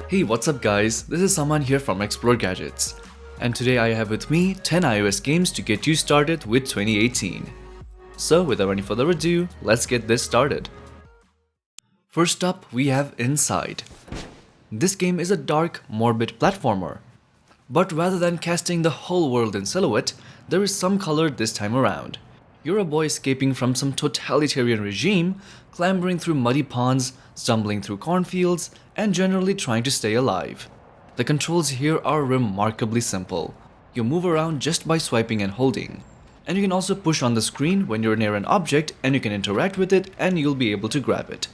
Hey, what's up guys? This is Saman here from Explore Gadgets. And today I have with me 10 iOS games to get you started with 2018. So without any further ado, let's get this started. First up, we have Inside. This game is a dark, morbid platformer. But rather than casting the whole world in silhouette, there is some color this time around. You're a boy escaping from some totalitarian regime, clambering through muddy ponds, stumbling through cornfields, and generally trying to stay alive. The controls here are remarkably simple. You move around just by swiping and holding. And you can also push on the screen when you're near an object and you can interact with it and you'll be able to grab it.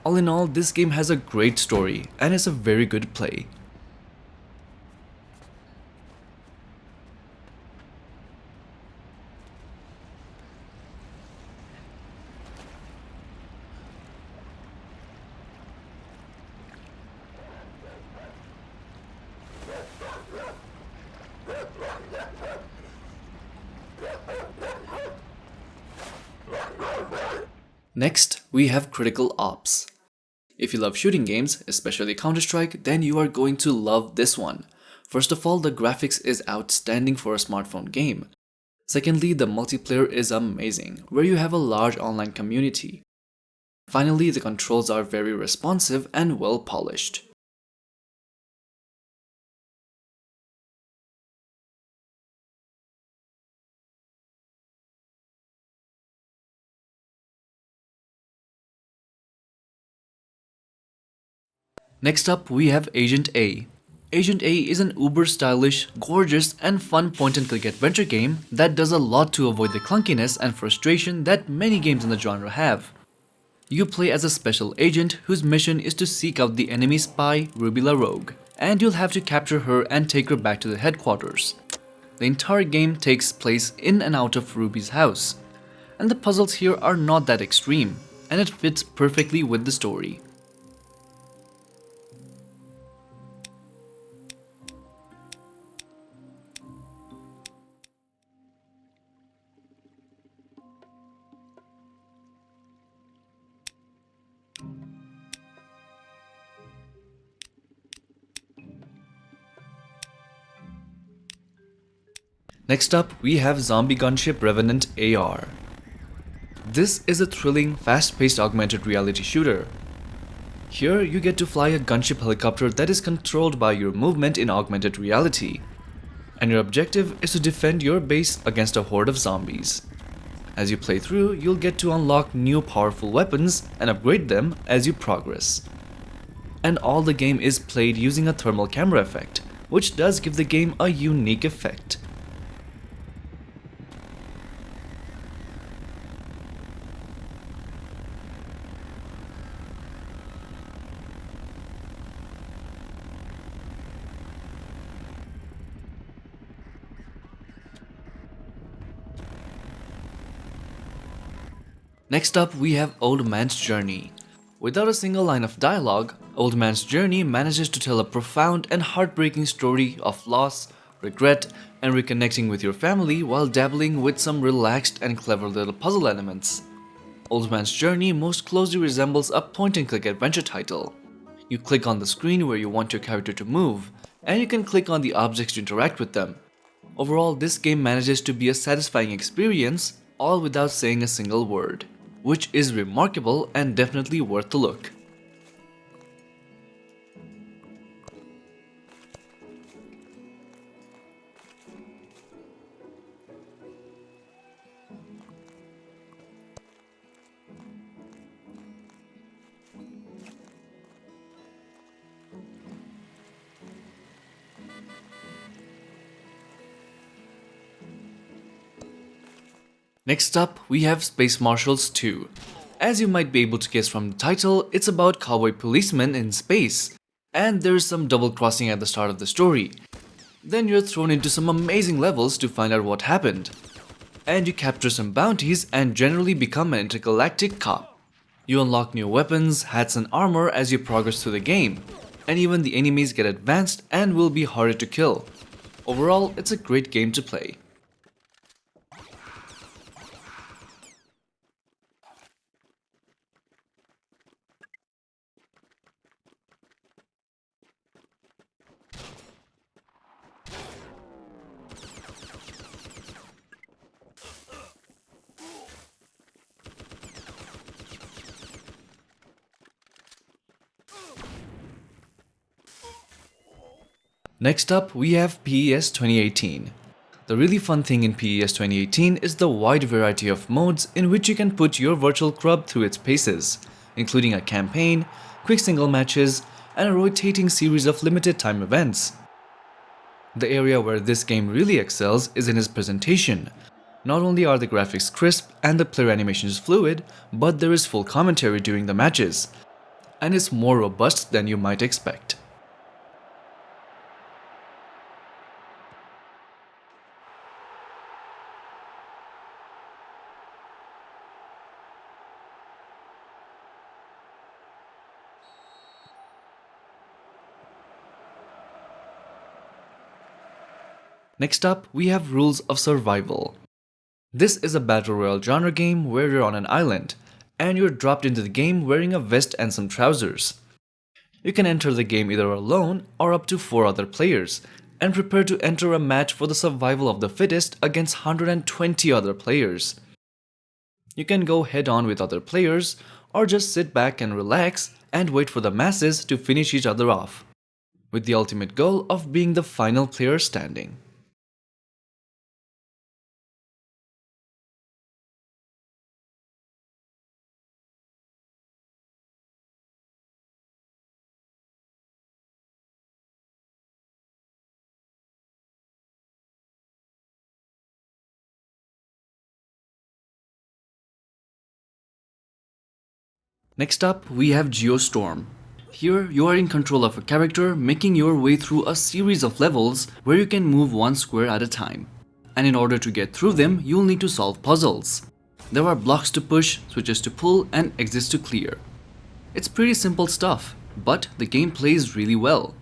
All in all, this game has a great story and is a very good play. Next, we have Critical Ops. If you love shooting games, especially Counter-Strike, then you are going to love this one. First of all, the graphics is outstanding for a smartphone game. Secondly, the multiplayer is amazing, where you have a large online community. Finally, the controls are very responsive and well polished. Next up, we have Agent A. Agent A is an uber stylish, gorgeous, and fun point-and-click adventure game that does a lot to avoid the clunkiness and frustration that many games in the genre have. You play as a special agent whose mission is to seek out the enemy spy, Ruby LaRogue, and you'll have to capture her and take her back to the headquarters. The entire game takes place in and out of Ruby's house, and the puzzles here are not that extreme, and it fits perfectly with the story. Next up, we have Zombie Gunship Revenant AR. This is a thrilling, fast-paced augmented reality shooter. Here, you get to fly a gunship helicopter that is controlled by your movement in augmented reality. And your objective is to defend your base against a horde of zombies. As you play through, you'll get to unlock new powerful weapons and upgrade them as you progress. And all the game is played using a thermal camera effect, which does give the game a unique effect. Next up, we have Old Man's Journey. Without a single line of dialogue, Old Man's Journey manages to tell a profound and heartbreaking story of loss, regret, and reconnecting with your family while dabbling with some relaxed and clever little puzzle elements. Old Man's Journey most closely resembles a point-and-click adventure title. You click on the screen where you want your character to move, and you can click on the objects to interact with them. Overall, this game manages to be a satisfying experience, all without saying a single word, which is remarkable and definitely worth a look. Next up, we have Space Marshals 2. As you might be able to guess from the title, it's about cowboy policemen in space, and there's some double crossing at the start of the story. Then you're thrown into some amazing levels to find out what happened. And you capture some bounties and generally become an intergalactic cop. You unlock new weapons, hats and armor as you progress through the game, and even the enemies get advanced and will be harder to kill. Overall, it's a great game to play. Next up, we have PES 2018. The really fun thing in PES 2018 is the wide variety of modes in which you can put your virtual club through its paces, including a campaign, quick single matches, and a rotating series of limited time events. The area where this game really excels is in its presentation. Not only are the graphics crisp and the player animations fluid, but there is full commentary during the matches, and it's more robust than you might expect. Next up, we have Rules of Survival. This is a battle royale genre game where you're on an island, and you're dropped into the game wearing a vest and some trousers. You can enter the game either alone or up to 4 other players, and prepare to enter a match for the survival of the fittest against 120 other players. You can go head on with other players, or just sit back and relax and wait for the masses to finish each other off, with the ultimate goal of being the final player standing. Next up, we have Geo Storm. Here, you are in control of a character making your way through a series of levels where you can move one square at a time. And in order to get through them, you'll need to solve puzzles. There are blocks to push, switches to pull, and exits to clear. It's pretty simple stuff, but the game plays really well.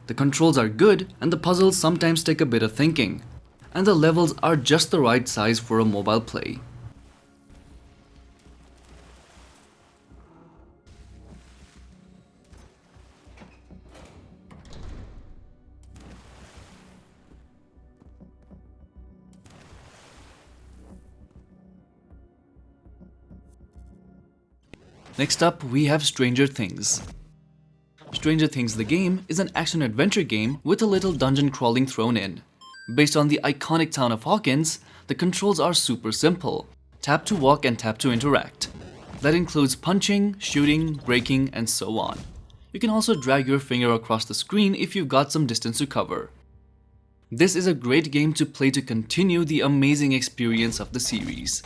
The controls are good, and the puzzles sometimes take a bit of thinking. And the levels are just the right size for a mobile play. Next up, we have Stranger Things. Stranger Things the game is an action-adventure game with a little dungeon crawling thrown in. Based on the iconic town of Hawkins, the controls are super simple. Tap to walk and tap to interact. That includes punching, shooting, braking, and so on. You can also drag your finger across the screen if you've got some distance to cover. This is a great game to play to continue the amazing experience of the series.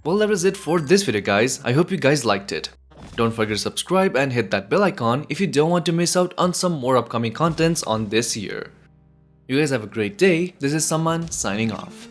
Well, that was it for this video, guys. I hope you guys liked it. Don't forget to subscribe and hit that bell icon if you don't want to miss out on some more upcoming contents on this year. You guys have a great day. This is Saman signing off.